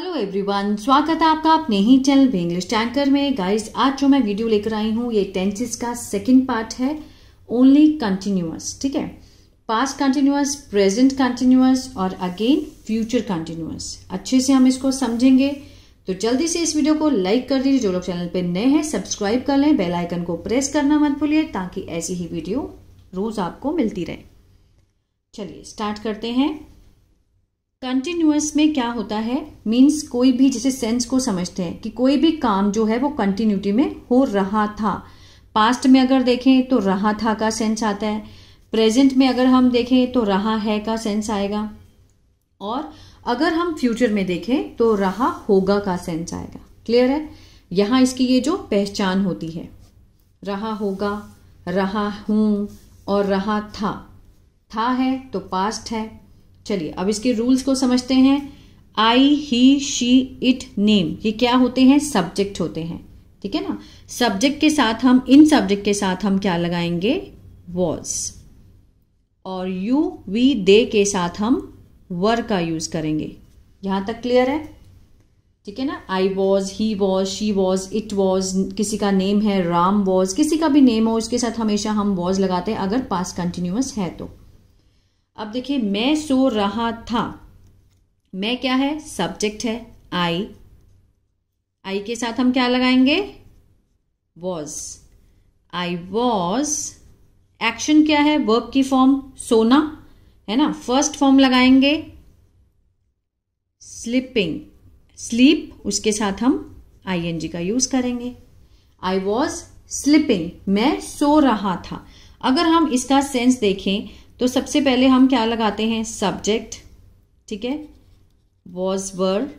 Hello everyone, स्वागत है आपका अपने ही चैनल पे इंग्लिश टैंकर में। गाइस, आज जो मैं वीडियो लेकर आई हूँ ये टेंसेस का सेकंड पार्ट है, ओनली कंटिन्यूअस। ठीक है, पास्ट कंटिन्यूअस, प्रेजेंट कंटिन्यूअस और अगेन फ्यूचर कंटिन्यूअस। अच्छे से हम इसको समझेंगे, तो जल्दी से इस वीडियो को लाइक कर दीजिए। जो लोग चैनल पे नए हैं सब्सक्राइब कर लें, बेल आइकन को प्रेस करना मत भूलिए ताकि ऐसी ही वीडियो रोज आपको मिलती रहे। चलिए स्टार्ट करते हैं। कंटिन्यूअस में क्या होता है, मीन्स कोई भी, जैसे सेंस को समझते हैं कि कोई भी काम जो है वो कंटिन्यूटी में हो रहा था। पास्ट में अगर देखें तो रहा था का सेंस आता है, प्रेजेंट में अगर हम देखें तो रहा है का सेंस आएगा, और अगर हम फ्यूचर में देखें तो रहा होगा का सेंस आएगा। क्लियर है? यहां इसकी ये जो पहचान होती है, रहा होगा, रहा हूं और रहा था। था है तो पास्ट है। चलिए अब इसके रूल्स को समझते हैं। आई, ही, शी, इट, नेम, ये क्या होते हैं? सब्जेक्ट होते हैं। ठीक है ना। सब्जेक्ट के साथ हम, इन सब्जेक्ट के साथ हम क्या लगाएंगे? वॉज। और यू, वी, दे के साथ हम वर का यूज करेंगे। यहां तक क्लियर है? ठीक है ना। I was, he was, she was, it was, किसी का नेम है राम वॉज, किसी का भी नेम हो उसके साथ हमेशा हम वॉज लगाते हैं अगर पास्ट कंटिन्यूअस है तो। अब देखिए, मैं सो रहा था, मैं क्या है? सब्जेक्ट है। आई, आई के साथ हम क्या लगाएंगे? वॉज। आई वॉज, एक्शन क्या है? वर्ब की फॉर्म, सोना है ना। फर्स्ट फॉर्म लगाएंगे स्लीपिंग, स्लीप, उसके साथ हम आईएनजी का यूज करेंगे। आई वॉज स्लीपिंग, मैं सो रहा था। अगर हम इसका सेंस देखें तो सबसे पहले हम क्या लगाते हैं? सब्जेक्ट। ठीक है, वॉज वर्ब,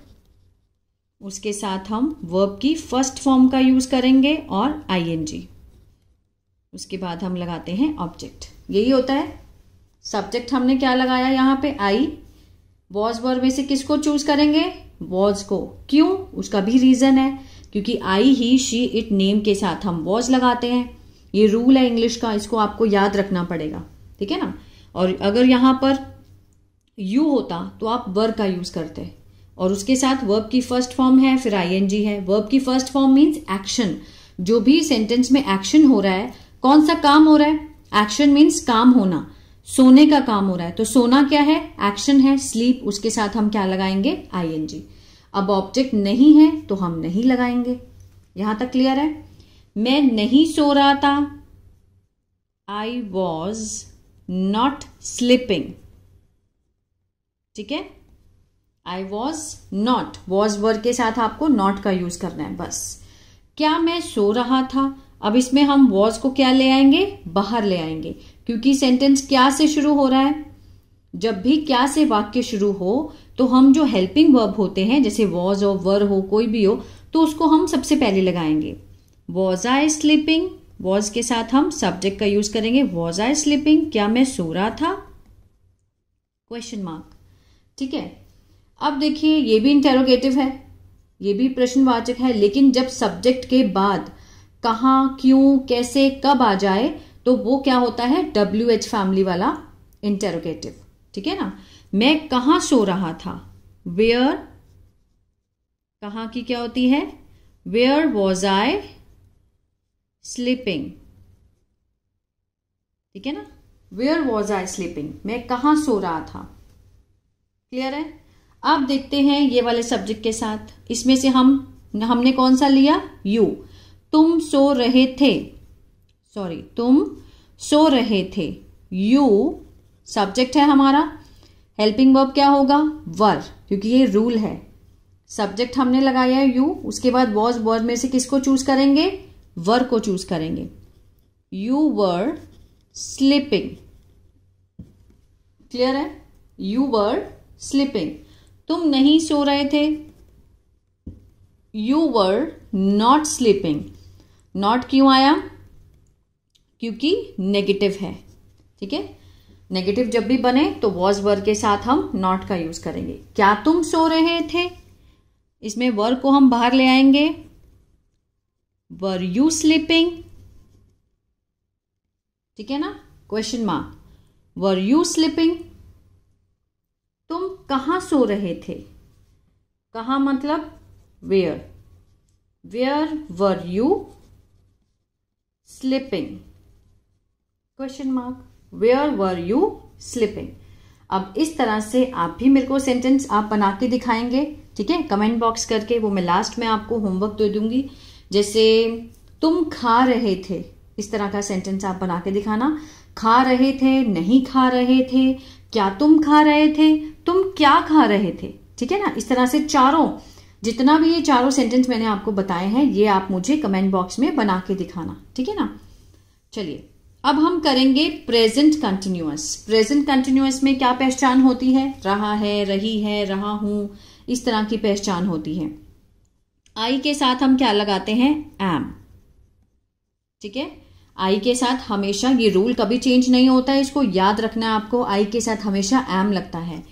उसके साथ हम वर्ब की फर्स्ट फॉर्म का यूज करेंगे और आईएनजी, उसके बाद हम लगाते हैं ऑब्जेक्ट। यही होता है। सब्जेक्ट हमने क्या लगाया यहाँ पे? आई। वॉज वर्ब में से किसको चूज करेंगे? वॉज को। क्यों? उसका भी रीजन है, क्योंकि आई, ही, शी, इट, नेम के साथ हम वॉज लगाते हैं। ये रूल है इंग्लिश का, इसको आपको याद रखना पड़ेगा। ठीक है ना। और अगर यहां पर यू होता तो आप वर्ब का यूज करते, और उसके साथ वर्ब की फर्स्ट फॉर्म है, फिर आईएनजी है। वर्ब की फर्स्ट फॉर्म मींस एक्शन। जो भी सेंटेंस में एक्शन हो रहा है, कौन सा काम हो रहा है? एक्शन मींस काम होना, सोने का काम हो रहा है, तो सोना क्या है? एक्शन है। स्लीप, उसके साथ हम क्या लगाएंगे? आईएनजी। अब ऑब्जेक्ट नहीं है तो हम नहीं लगाएंगे। यहां तक क्लियर है? मैं नहीं सो रहा था, आई वॉज नॉट स्लीपिंग। ठीक है, I was not, was verb के साथ आपको नॉट का यूज करना है बस। क्या मैं सो रहा था? अब इसमें हम वॉज को क्या ले आएंगे? बाहर ले आएंगे, क्योंकि सेंटेंस क्या से शुरू हो रहा है। जब भी क्या से वाक्य शुरू हो तो हम जो हेल्पिंग वर्ब होते हैं, जैसे वॉज हो, वर हो, कोई भी हो, तो उसको हम सबसे पहले लगाएंगे। वॉज आई स्लीपिंग, वॉज के साथ हम सब्जेक्ट का यूज करेंगे। वॉज आई स्लीपिंग, क्या मैं सो रहा था? Question mark. ठीक है। अब देखिए, ये भी इंटेरोगेटिव है, ये भी प्रश्नवाचक है, लेकिन जब सब्जेक्ट के बाद कहां, क्यों, कैसे, कब आ जाए तो वो क्या होता है? WH फैमिली वाला इंटेरोगेटिव। ठीक है ना। मैं कहां सो रहा था? वेयर, कहां की क्या होती है? Where was I sleeping. ठीक है ना। वेयर वॉज आई स्लीपिंग, मैं कहां सो रहा था। क्लियर है? अब देखते हैं ये वाले सब्जेक्ट के साथ, इसमें से हमने कौन सा लिया? यू। तुम सो रहे थे, सॉरी, तुम सो रहे थे। यू सब्जेक्ट है हमारा, हेल्पिंग वर्ब क्या होगा? वर, क्योंकि ये रूल है। सब्जेक्ट हमने लगाया है यू, उसके बाद वॉज वर्ब में से किसको चूज करेंगे? वर को चूज करेंगे। You were sleeping. क्लियर है? यू वर स्लीपिंग, तुम नहीं सो रहे थे। You were not sleeping. Not क्यों आया? क्योंकि नेगेटिव है। ठीक है, नेगेटिव जब भी बने तो वॉज वर्ब के साथ हम नॉट का यूज करेंगे। क्या तुम सो रहे थे? इसमें वर्ब को हम बाहर ले आएंगे। Were you sleeping? ठीक है ना। Question mark. Were you sleeping? तुम कहां सो रहे थे? कहाँ मतलब where, where were you sleeping, question mark, where were you sleeping. अब इस तरह से आप भी मेरे को सेंटेंस आप बना के दिखाएंगे, ठीक है, कमेंट बॉक्स करके, वो मैं लास्ट में आपको होमवर्क दे दूंगी। जैसे तुम खा रहे थे, इस तरह का सेंटेंस आप बना के दिखाना। खा रहे थे, नहीं खा रहे थे, क्या तुम खा रहे थे, तुम क्या खा रहे थे, ठीक है ना। इस तरह से चारों, जितना भी ये चारों सेंटेंस मैंने आपको बताए हैं, ये आप मुझे कमेंट बॉक्स में बना के दिखाना, ठीक है ना। चलिए अब हम करेंगे प्रेजेंट कंटिन्यूअस। प्रेजेंट कंटिन्यूअस में क्या पहचान होती है, रहा है, रही है, रहा हूं, इस तरह की पहचान होती है। आई के साथ हम क्या लगाते हैं, एम, ठीक है। आई के साथ हमेशा, ये रूल कभी चेंज नहीं होता है, इसको याद रखना है आपको, आई के साथ हमेशा एम लगता है।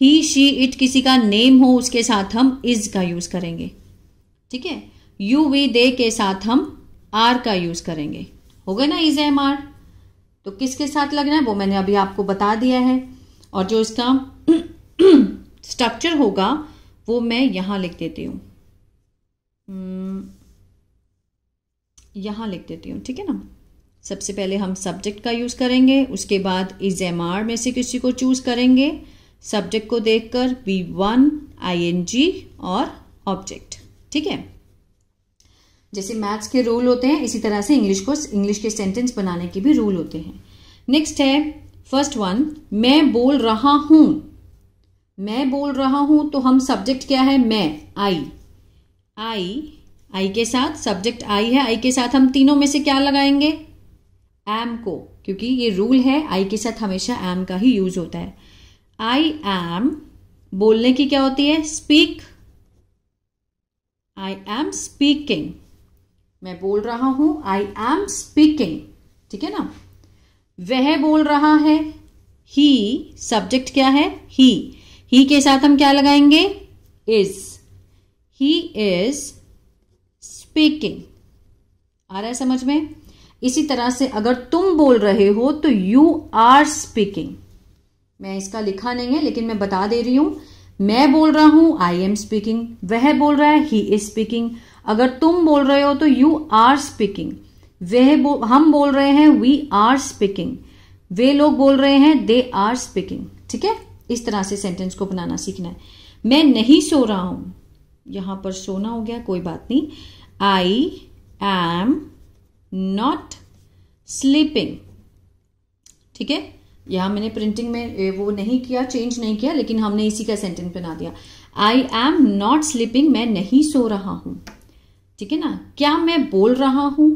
ही, शी, इट किसी का नेम हो, उसके साथ हम इज का यूज करेंगे, ठीक है। यू, वी, दे के साथ हम आर का यूज करेंगे। हो गए ना इज, एम, आर। तो किसके साथ लगना है वो मैंने अभी आपको बता दिया है। और जो इसका स्ट्रक्चर होगा वो मैं यहां लिख देती हूं, यहां लिख देती हूं, ठीक है ना। सबसे पहले हम सब्जेक्ट का यूज करेंगे, उसके बाद इज, एम, आर में से किसी को चूज करेंगे, सब्जेक्ट को देखकर V1, ING और ऑब्जेक्ट, ठीक है। जैसे मैथ्स के रूल होते हैं, इसी तरह से इंग्लिश के सेंटेंस बनाने के भी रूल होते हैं। नेक्स्ट है फर्स्ट वन, मैं बोल रहा हूं। मैं बोल रहा हूं तो हम सब्जेक्ट क्या है, मैं, आई के साथ सब्जेक्ट आई है, आई के साथ हम तीनों में से क्या लगाएंगे, एम को, क्योंकि ये रूल है, आई के साथ हमेशा एम का ही यूज होता है। आई एम बोलने की क्या होती है, स्पीक, आई एम स्पीकिंग। मैं बोल रहा हूं, आई एम स्पीकिंग, ठीक है ना। वह बोल रहा है, ही, सब्जेक्ट क्या है, ही के साथ हम क्या लगाएंगे, इज, ही इज स्पीकिंग। आ रहा है समझ में। इसी तरह से अगर तुम बोल रहे हो तो यू आर स्पीकिंग। मैं इसका लिखा नहीं है लेकिन मैं बता दे रही हूं, मैं बोल रहा हूं, आई एम स्पीकिंग, वह बोल रहा है, ही इज स्पीकिंग। अगर तुम बोल रहे हो तो यू आर स्पीकिंग, हम बोल रहे हैं, वी आर स्पीकिंग, वे लोग बोल रहे हैं, दे आर स्पीकिंग, ठीक है। इस तरह से सेंटेंस को बनाना सीखना है। मैं नहीं सो रहा हूं, यहां पर सोना हो गया, कोई बात नहीं। आई एम नॉट स्लीपिंग, ठीक है। यहां मैंने प्रिंटिंग में वो नहीं किया, चेंज नहीं किया, लेकिन हमने इसी का सेंटेंस बना दिया। आई एम नॉट स्लीपिंग, मैं नहीं सो रहा हूं, ठीक है ना। क्या मैं बोल रहा हूं,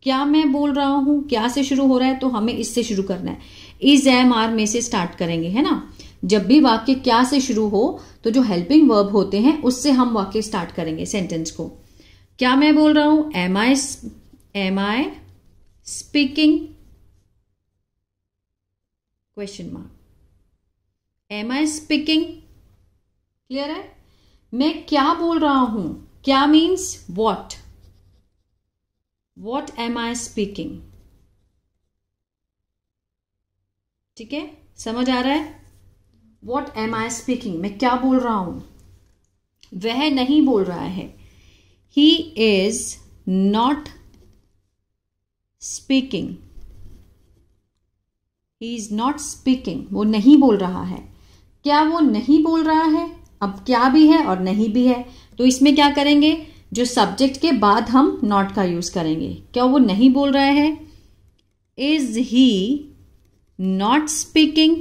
क्या मैं बोल रहा हूं, क्या से शुरू हो रहा है तो हमें इससे शुरू करना है, इज, एम, आर में से स्टार्ट करेंगे, है ना। जब भी वाक्य क्या से शुरू हो तो जो हेल्पिंग वर्ब होते हैं उससे हम वाक्य स्टार्ट करेंगे सेंटेंस को। क्या मैं बोल रहा हूं, am I speaking, question mark, am I speaking, clear है। मैं क्या बोल रहा हूं, क्या means what am I speaking, ठीक है, समझ आ रहा है। वॉट एम आई स्पीकिंग, मैं क्या बोल रहा हूं। वह नहीं बोल रहा है, he is not speaking, he is not speaking, वो नहीं बोल रहा है। क्या वो नहीं बोल रहा है, अब क्या भी है और नहीं भी है, तो इसमें क्या करेंगे, जो सब्जेक्ट के बाद हम नॉट का यूज करेंगे। क्या वो नहीं बोल रहा है, is he not speaking,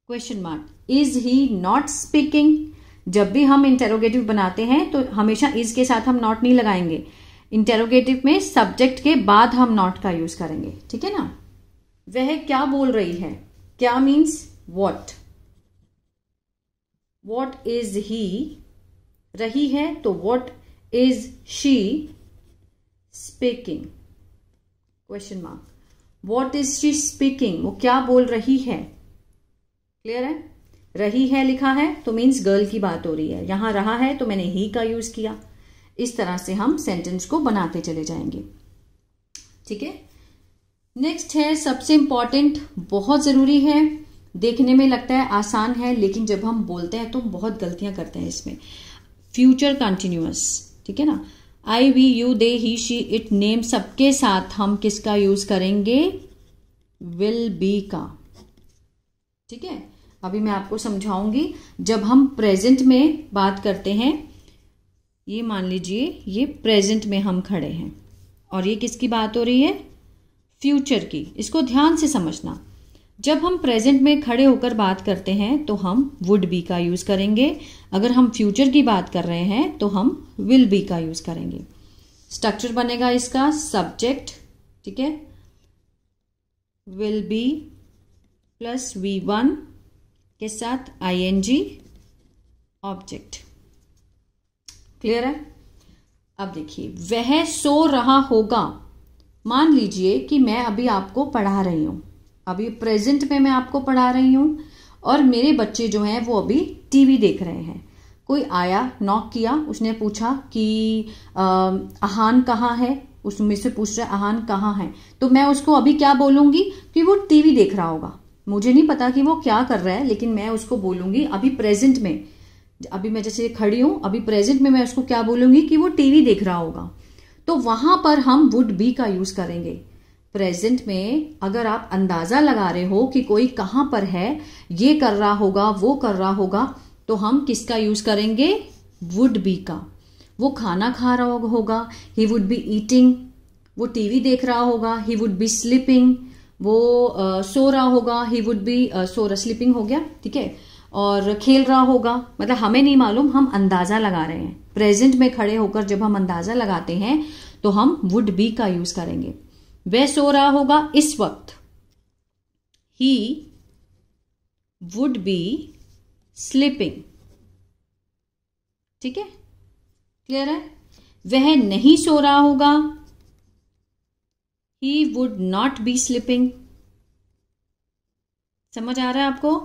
question mark, is he not speaking. जब भी हम इंटेरोगेटिव बनाते हैं तो हमेशा इज के साथ हम नॉट नहीं लगाएंगे, इंटेरोगेटिव में सब्जेक्ट के बाद हम नॉट का यूज करेंगे, ठीक है ना। वह क्या बोल रही है, क्या मीन्स वॉट इज ही, रही है तो what is she speaking, question mark, what is she speaking, वो क्या बोल रही है, क्लियर है। रही है लिखा है तो मीन्स गर्ल की बात हो रही है, यहां रहा है तो मैंने ही का यूज किया। इस तरह से हम सेंटेंस को बनाते चले जाएंगे, ठीक है। नेक्स्ट है सबसे इंपॉर्टेंट, बहुत जरूरी है, देखने में लगता है आसान है, लेकिन जब हम बोलते हैं तो बहुत गलतियां करते हैं इसमें। फ्यूचर कंटिन्यूअस, ठीक है ना। I, we, you, they, he, she, it, name, सबके साथ हम किसका यूज करेंगे? विल बी का, ठीक है। अभी मैं आपको समझाऊंगी। जब हम प्रेजेंट में बात करते हैं, ये मान लीजिए ये प्रेजेंट में हम खड़े हैं और ये किसकी बात हो रही है? फ्यूचर की। इसको ध्यान से समझना। जब हम प्रेजेंट में खड़े होकर बात करते हैं तो हम वुड बी का यूज करेंगे। अगर हम फ्यूचर की बात कर रहे हैं तो हम विल बी का यूज करेंगे। स्ट्रक्चर बनेगा इसका सब्जेक्ट, ठीक है, विल बी प्लस V1 के साथ ING ऑब्जेक्ट। क्लियर है? अब देखिए, वह सो रहा होगा। मान लीजिए कि मैं अभी आपको पढ़ा रही हूं, अभी प्रेजेंट में मैं आपको पढ़ा रही हूं और मेरे बच्चे जो हैं वो अभी टीवी देख रहे हैं। कोई आया, नॉक किया, उसने पूछा कि आहान कहाँ है, उसमें से पूछ रहा है आहान कहाँ है, तो मैं उसको अभी क्या बोलूंगी कि वो टीवी देख रहा होगा। मुझे नहीं पता कि वो क्या कर रहा है, लेकिन मैं उसको बोलूंगी अभी प्रेजेंट में, अभी मैं जैसे खड़ी हूं, अभी प्रेजेंट में मैं उसको क्या बोलूंगी कि वो टीवी देख रहा होगा। तो वहां पर हम वुड बी का यूज करेंगे। प्रेजेंट में अगर आप अंदाजा लगा रहे हो कि कोई कहां पर है, ये कर रहा होगा, वो कर रहा होगा, तो हम किसका यूज करेंगे? वुड बी का। वो खाना खा रहा होगा, ही वुड बी ईटिंग। वो टीवी देख रहा होगा, ही वुड बी स्लीपिंग। वो सो रहा होगा, ही वुड बी स्लीपिंग हो गया, ठीक है। और खेल रहा होगा, मतलब हमें नहीं मालूम, हम अंदाजा लगा रहे हैं। प्रेजेंट में खड़े होकर जब हम अंदाजा लगाते हैं तो हम वुड बी का यूज करेंगे। वह सो रहा होगा इस वक्त, ही वुड बी स्लीपिंग, ठीक है, क्लियर है। वह नहीं सो रहा होगा, he would not be sleeping. समझ आ रहा है आपको?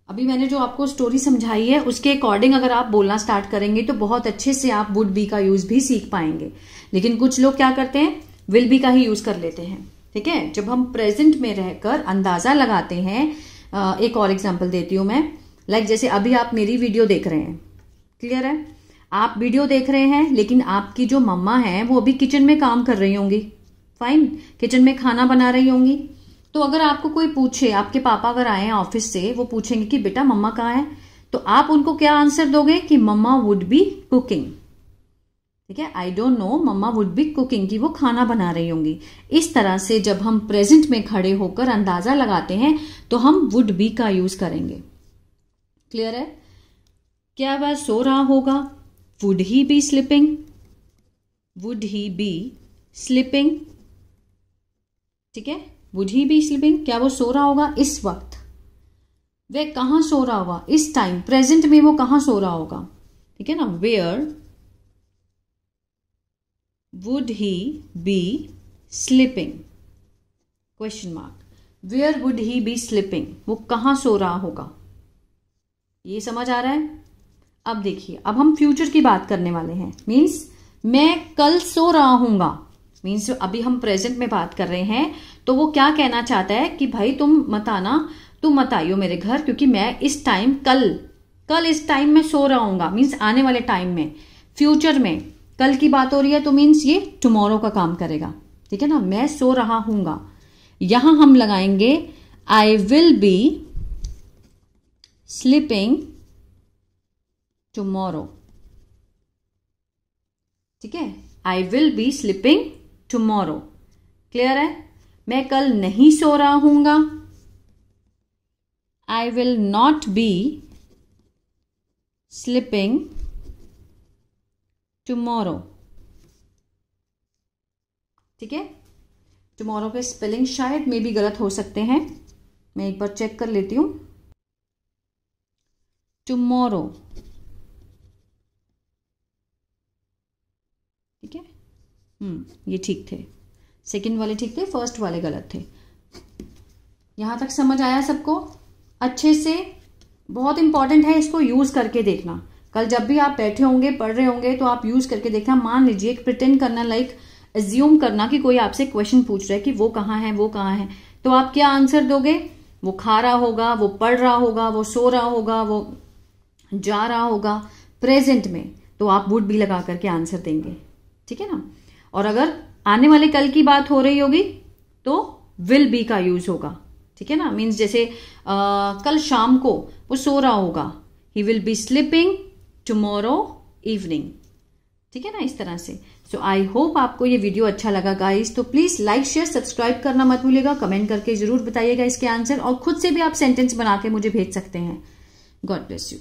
अभी मैंने जो आपको स्टोरी समझाई है उसके अकॉर्डिंग अगर आप बोलना स्टार्ट करेंगे तो बहुत अच्छे से आप वुड बी का यूज भी सीख पाएंगे। लेकिन कुछ लोग क्या करते हैं, विल बी का ही यूज कर लेते हैं, ठीक है। जब हम प्रेजेंट में रहकर अंदाजा लगाते हैं, एक और एग्जांपल देती हूं मैं। लाइक जैसे अभी आप मेरी वीडियो देख रहे हैं, क्लियर है, आप वीडियो देख रहे हैं, लेकिन आपकी जो मम्मा है वो अभी किचन में काम कर रही होंगी, फाइन, किचन में खाना बना रही होंगी। तो अगर आपको कोई पूछे, आपके पापा अगर आए हैं ऑफिस से, वो पूछेंगे कि बेटा मम्मा कहाँ है, तो आप उनको क्या आंसर दोगे कि मम्मा वुड बी कुकिंग, ठीक है। I don't know, mamma would be cooking, कि वो खाना बना रही होंगी। इस तरह से जब हम प्रेजेंट में खड़े होकर अंदाजा लगाते हैं तो हम वुड बी का यूज करेंगे। क्लियर है? क्या वह सो रहा होगा? Would he be sleeping, would he be sleeping, ठीक है, वुड ही बी स्लीपिंग। क्या वो सो रहा होगा इस वक्त? वह कहां सो रहा होगा? इस टाइम, प्रेजेंट में वो कहां सो रहा होगा, ठीक है ना। Where would he be sleeping, question mark. Where would he be sleeping, वो कहां सो रहा होगा। ये समझ आ रहा है? अब देखिए, अब हम फ्यूचर की बात करने वाले हैं। मीन्स मैं कल सो रहा हूंगा, मीन्स अभी हम प्रेजेंट में बात कर रहे हैं, तो वो क्या कहना चाहता है कि भाई तुम मत आना, तुम मत आइयो मेरे घर, क्योंकि मैं इस टाइम कल इस टाइम में सो रहा हूंगा। मीन्स आने वाले टाइम में, फ्यूचर में कल की बात हो रही है, तो मीन्स ये टुमारो का काम करेगा, ठीक है ना। मैं सो रहा हूंगा, यहां हम लगाएंगे I will be sleeping tomorrow, ठीक है। I will be sleeping tomorrow, clear है। मैं कल नहीं सो रहा हूंगा, I will not be sleeping tomorrow, ठीक है। टुमारो के स्पेलिंग शायद में भी गलत हो सकते हैं, मैं एक बार चेक कर लेती हूं। टुमारो, ठीक है, ये ठीक थे, सेकंड वाले ठीक थे, फर्स्ट वाले गलत थे। यहां तक समझ आया सबको अच्छे से? बहुत इंपॉर्टेंट है, इसको यूज करके देखना। कल जब भी आप बैठे होंगे, पढ़ रहे होंगे, तो आप यूज करके देखना। मान लीजिए प्रिटेंड करना, लाइक एज्यूम करना कि कोई आपसे क्वेश्चन पूछ रहा है कि वो कहाँ है, वो कहाँ है, तो आप क्या आंसर दोगे वो खा रहा होगा, वो पढ़ रहा होगा, वो सो रहा होगा, वो जा रहा होगा। प्रेजेंट में तो आप वुड भी लगा करके आंसर देंगे, ठीक है ना। और अगर आने वाले कल की बात हो रही होगी तो विल बी का यूज होगा, ठीक है ना। मीन्स जैसे कल शाम को वो सो रहा होगा, he will be sleeping tomorrow evening, ठीक है ना, इस तरह से। सो आई होप आपको ये वीडियो अच्छा लगा गाइस। तो प्लीज लाइक शेयर सब्सक्राइब करना मत भूलिएगा, कमेंट करके जरूर बताइएगा इसके आंसर, और खुद से भी आप सेंटेंस बना के मुझे भेज सकते हैं। God bless you.